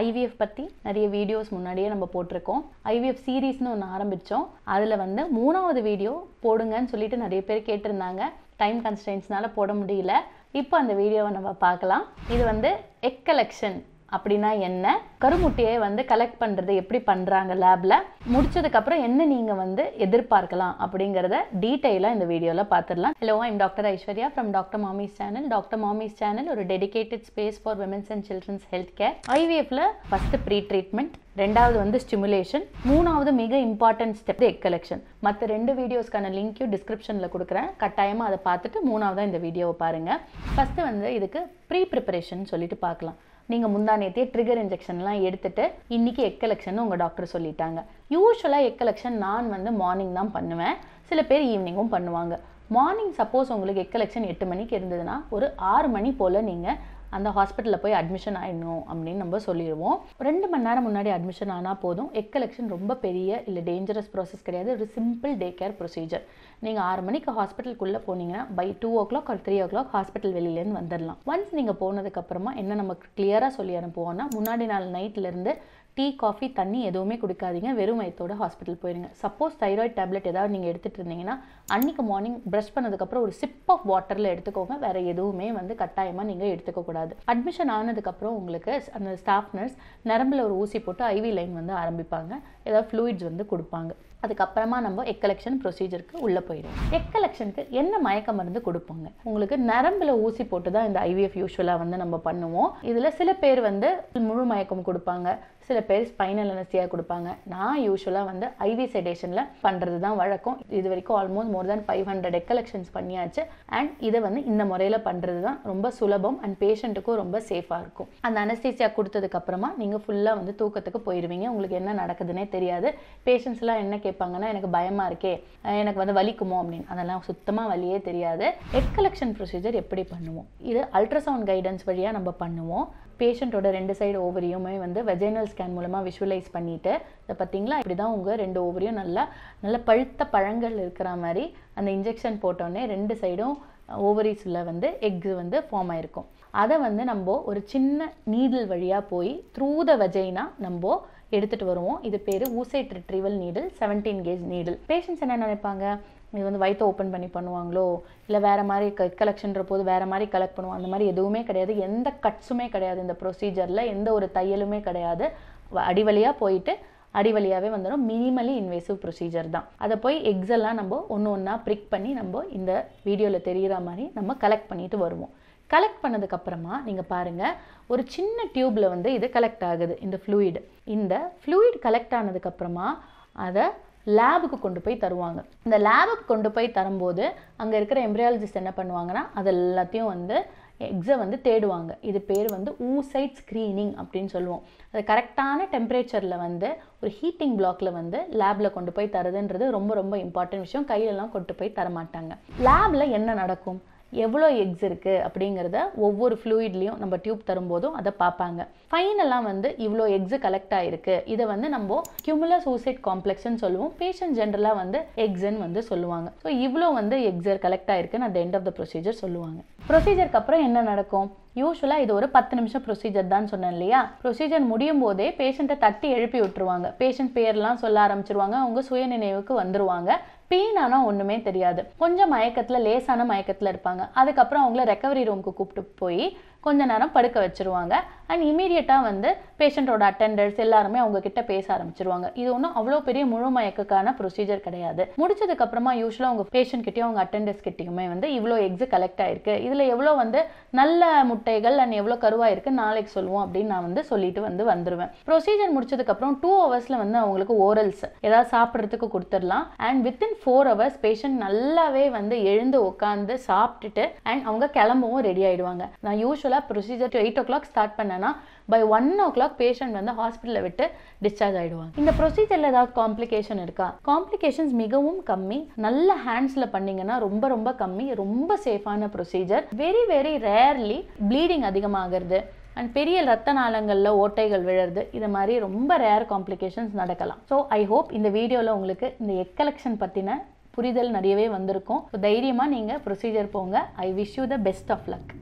IVF பற்றி நிறைய videos முன்னாடியே நம்ம போட்டிருக்கோம். IVF சீரீஸ்னு ஒன்று ஆரம்பித்தோம். அதில் வந்து 3வது வீடியோ போடுங்கன்னு சொல்லிட்டு நிறைய பேர் கேட்டிருந்தாங்க. டைம் கன்ஸ்ட்ரெயின்ஸ்னால போட முடியல. இப்போ அந்த வீடியோவை நம்ம பார்க்கலாம். இது வந்து எக் கலெக்ஷன் அப்படின்னா என்ன, கருமுட்டையை வந்து கலெக்ட் பண்ணுறது எப்படி பண்ணுறாங்க லேபில், முடிச்சதுக்கப்புறம் என்ன நீங்கள் வந்து எதிர்பார்க்கலாம் அப்படிங்கிறத டீட்டெயிலாக இந்த வீடியோவில் பார்த்துடலாம். Hello, I'm doctor Aishwarya from doctor mommy's channel. Doctor mommy's channel ஒரு dedicated space for women's and children's health care. IVFல ஃபஸ்ட்டு ப்ரீ ட்ரீட்மெண்ட், 2வது வந்து ஸ்டிமுலேஷன், 3வது மிக இம்பார்ட்டன்ட் ஸ்டெப் எக் கலெக்ஷன். மற்ற 2 வீடியோஸ்க்கான லிங்க்கையும் டிஸ்கிரிப்ஷனில் கொடுக்குறேன். கட்டாயமாக அதை பார்த்துட்டு 3வது இந்த வீடியோவை பாருங்கள். ஃபஸ்ட்டு வந்து இதுக்கு ப்ரீ ப்ரிப்பரேஷன் சொல்லிட்டு பார்க்கலாம். நீங்கள் முந்தானேத்தே ட்ரிகர் இன்ஜெக்ஷன்லாம் எடுத்துகிட்டு இன்றைக்கி எக் கலெக்ஷன் உங்கள் டாக்டர் சொல்லிட்டாங்க. யூஸ்வலாக எக் கலெக்ஷன் நான் வந்து மார்னிங் தான் பண்ணுவேன். சில பேர் ஈவினிங்கும் பண்ணுவாங்க. மார்னிங் சப்போஸ் உங்களுக்கு எக் கலெக்ஷன் 8 மணிக்கு இருந்ததுன்னா ஒரு 6 மணி போல் நீங்கள் அந்த ஹாஸ்பிட்டலில் போய் அட்மிஷன் ஆகிடணும் அப்படின்னு நம்ம சொல்லிடுவோம். 2 மணி நேரம் முன்னாடி அட்மிஷன் ஆனால் போதும். எக் கலெக்ஷன் ரொம்ப பெரிய இல்லை டேஞ்சரஸ் ப்ராசஸ் கிடையாது. ஒரு சிம்பிள் டே கேர் ப்ரொசீஜர். நீங்கள் 6 மணிக்கு ஹாஸ்பிட்டலுக்குள்ளே போனீங்கன்னா by 2 o'clock or 3 o'clock hospital வெளியிலேருந்து வந்துடலாம். ஒன்ஸ் நீங்கள் போனதுக்கப்புறமா என்ன நமக்கு கிளியராக சொல்லி அனுப்புவோன்னா, முன்னாடி நாள் நைட்லேருந்து டீ, காஃபி, தண்ணி எதுவுமே குடிக்காதீங்க. வெறும் வயிற்றோட ஹாஸ்பிட்டல் போயிடுங்க. சப்போஸ் தைராய்டு டேப்லெட் ஏதாவது நீங்கள் எடுத்துகிட்டு இருந்தீங்கன்னா அன்றைக்கி மார்னிங் ப்ரஷ் பண்ணதுக்கப்புறம் ஒரு சிப் ஆஃப் வாட்டரில் எடுத்துக்கோங்க. வேறு எதுவுமே வந்து கட்டாயமாக நீங்கள் எடுத்துக்கக்கூடாது. அட்மிஷன் ஆனதுக்கப்புறம் உங்களுக்கு அந்த ஸ்டாஃப் நர்ஸ் நரம்பில் ஒரு ஊசி போட்டு IV லைன் வந்து ஆரம்பிப்பாங்க. ஏதாவது ஃப்ளூயிட்ஸ் வந்து கொடுப்பாங்க. அதுக்கப்புறமா நம்ம எக் கலெக்ஷன் ப்ரொசீஜருக்கு உள்ளே போயிடுவோம். எக் கலெக்ஷனுக்கு என்ன மயக்க மருந்து கொடுப்பாங்க? உங்களுக்கு நரம்பில் ஊசி போட்டு தான் இந்த IVF யூஸ்வலாக வந்து நம்ம பண்ணுவோம். இதில் சில பேர் வந்து முழு மயக்கம் கொடுப்பாங்க, சில பேர் ஸ்பைனல் அனஸ்தியா கொடுப்பாங்க. நான் யூஸ்வலாக வந்து IV செடேஷனில் பண்ணுறது தான் வழக்கம். இது வரைக்கும் ஆல்மோஸ்ட் மோர் தேன் 500 எக் கலெக்ஷன்ஸ் பண்ணியாச்சு. அண்ட் இதை வந்து இந்த முறையில் பண்ணுறது தான் ரொம்ப சுலபம் அண்ட் பேஷண்ட்டுக்கும் ரொம்ப சேஃபாக இருக்கும். அந்த அனஸ்தீசியா கொடுத்ததுக்கப்புறமா நீங்கள் ஃபுல்லாக வந்து தூக்கத்துக்கு போயிடுவீங்க. உங்களுக்கு என்ன நடக்குதுன்னே தெரியாது. பேஷண்ட்ஸ்லாம் என்ன கேட்பாங்கன்னா, எனக்கு பயமாக இருக்கே, எனக்கு வந்து வலிக்குமோ அப்படின்னு. அதெல்லாம் சுத்தமாக வலியே தெரியாது. எக் கலெக்ஷன் ப்ரொசீஜர் எப்படி பண்ணுவோம்? இது அல்ட்ராசவுண்ட் கைடன்ஸ் வழியாக நம்ம பண்ணுவோம். பேஷண்ட்டோட 2 சைடு ஓவரியுமே வந்து வெஜைனல் ஸ்கேன் மூலமாக விஷுவலைஸ் பண்ணிவிட்டு, இதை பார்த்தீங்களா, இப்படி தான் உங்கள் 2 ஓவரியும் நல்ல பழுத்த பழங்கள் இருக்கிற மாதிரி அந்த இன்ஜெக்ஷன் போட்டோடனே 2 சைடும் ஓவரிஸில் வந்து எக்ஸ் வந்து ஃபார்ம் ஆகிருக்கும். அதை வந்து நம்ம ஒரு சின்ன நீடில் வழியாக போய் த்ரூ த வெஜைனா நம்ம எடுத்துகிட்டு வருவோம். இது பேர் oocyte retrieval needle, 17 gauge needle. Patients என்ன நினைப்பாங்க, இது வந்து வயிற்றை ஓப்பன் பண்ணி பண்ணுவாங்களோ, இல்லை வேறு மாதிரி கலெக்ஷன்ற போது வேறு மாதிரி கலெக்ட் பண்ணுவோம். அந்த மாதிரி எதுவுமே கிடையாது. எந்த கட்ஸுமே கிடையாது இந்த ப்ரொசீஜரில். எந்த ஒரு தையலுமே கிடையாது. அடிவழியாக போயிட்டு அடிவழியாகவே வந்துடும். மினிமலி இன்வேசிவ் ப்ரொசீஜர் தான். அதை போய் எக்ஸெல்லாம் நம்ம ஒன்றா ப்ரிக் பண்ணி நம்ம இந்த வீடியோவில் தெரிகிற மாதிரி நம்ம கலெக்ட் பண்ணிட்டு வருவோம். கலெக்ட் பண்ணதுக்கப்புறமா நீங்கள் பாருங்கள், ஒரு சின்ன டியூப்பில் வந்து இது கலெக்ட் ஆகுது, இந்த ஃப்ளூயிட். இந்த ஃப்ளூயிட் கலெக்ட் ஆனதுக்கப்புறமா அதை லேபுக்கு கொண்டு போய் தருவாங்க. இந்த லேபுக்கு கொண்டு போய் தரும்போது அங்கே இருக்கிற எம்ப்ரியாலஜிஸ்ட் என்ன பண்ணுவாங்கன்னா, அது எல்லாத்தையும் வந்து எக்ஸை வந்து தேடுவாங்க. இது பேர் வந்து ஊசைட் ஸ்க்ரீனிங் அப்படின்னு சொல்லுவோம். அது கரெக்டான டெம்பரேச்சரில் வந்து ஒரு ஹீட்டிங் பிளாக்கில் வந்து லேபில் கொண்டு போய் தருதுன்றது ரொம்ப ரொம்ப இம்பார்ட்டன்ட் விஷயம். கையிலலாம் கொண்டு போய் தரமாட்டாங்க. லேபில் என்ன நடக்கும், எவ்வளோ எக்ஸ் இருக்குது அப்படிங்கிறத ஒவ்வொரு ஃப்ளூயிட்லேயும் நம்ம டியூப் தரும்போதும் அதை பார்ப்பாங்க. ஃபைனலாக வந்து இவ்வளோ எக்ஸு கலெக்ட் ஆகிருக்கு. இதை வந்து நம்ம கியூமுலஸ் ஊசைட் காம்ப்ளெக்ஸ்ன்னு சொல்லுவோம். பேஷண்ட் ஜென்ரலாக வந்து எக்ஸ்ன்னு வந்து சொல்லுவாங்க. ஸோ இவ்வளோ வந்து எக்ஸர் கலெக்ட் ஆகிருக்குன்னு at end of the procedure சொல்லுவாங்க. ப்ரொசீஜருக்கு அப்புறம் என்ன நடக்கும்? யூஸ்வலாக இது ஒரு 10 நிமிஷம் ப்ரொசீஜர் தான் சொன்னேன் இல்லையா? ப்ரொசீஜர் முடியும் போதே பேஷண்ட்டை தட்டி எழுப்பி விட்டுருவாங்க. பேஷண்ட் பேர்லாம் சொல்ல ஆரம்பிச்சிருவாங்க. அவங்க சுய நினைவுக்கு வந்துருவாங்க. பெயின் ஆனால் ஒன்றுமே தெரியாது. கொஞ்சம் மயக்கத்தில், லேசான மயக்கத்தில் இருப்பாங்க. அதுக்கப்புறம் அவங்கள ரெக்கவரி ரூமுக்கு கூப்பிட்டு போய் கொஞ்ச நேரம் படுக்க வச்சுருவாங்க. அண்ட் இமீடியட்டாக வந்து பேஷண்ட்டோட அட்டெண்டர்ஸ் எல்லாருமே அவங்க கிட்ட பேச ஆரம்பிச்சிருவாங்க. இது ஒன்றும் அவ்வளோ பெரிய முழு மயக்கக்கான ப்ரொசீஜர் கிடையாது. முடிச்சதுக்கப்புறமா யூஸ்வலாக அவங்க பேஷண்ட் கிட்டேயும் அவங்க அட்டெண்டர்ஸ் கிட்டேயுமே வந்து இவ்வளோ எக்ஸு கலெக்ட் ஆகிருக்கு, இதில் எவ்வளோ வந்து நல்ல முட்டைகள் அண்ட் எவ்வளோ கருவாயிருக்கு நாளைக்கு சொல்லுவோம் அப்படின்னு நான் வந்து சொல்லிட்டு வந்துடுவேன். ப்ரொசீஜர் முடிச்சதுக்கப்புறம் 2 ஹவர்ஸில் வந்து அவங்களுக்கு ஓரல்ஸ் ஏதாவது சாப்பிட்றதுக்கு கொடுத்துடலாம். அண்ட் வித்தின் 4 ஹவர்ஸ் பேஷண்ட் நல்லாவே வந்து எழுந்து உட்காந்து சாப்பிட்டுட்டு அண்ட் அவங்க கிளம்பவும் ரெடி ஆகிடுவாங்க. நான் யூஸ்வலாக ப்ரொசீஜர் 8 o'clock ஸ்டார்ட் பண்ணேன்னா பை 1 o'clock பேஷண்ட் வந்து ஹாஸ்பிட்டலில் விட்டு டிஸ்சார்ஜ் ஆகிடுவாங்க. இந்த ப்ரொசீஜரில் ஏதாவது காம்ப்ளிகேஷன் இருக்கா? காம்ப்ளிகேஷன்ஸ் மிகவும் கம்மி. நல்ல ஹேண்ட்ஸில் பண்ணிங்கன்னா ரொம்ப ரொம்ப கம்மி. ரொம்ப சேஃபான procedure. Very very rarely bleeding அதிகமாகிறது அண்ட் பெரிய ரத்த நாளங்களில் ஓட்டைகள் விழுறது, இது மாதிரி ரொம்ப ரேர் காம்ப்ளிகேஷன்ஸ் நடக்கலாம். ஸோ ஐ ஹோப் இந்த வீடியோவில் உங்களுக்கு இந்த எக் கலெக்ஷன் பற்றின புரிதல் நிறையவே வந்திருக்கும். ஸோ தைரியமாக நீங்கள் ப்ரொசீஜர் போங்க. I wish you the best of luck.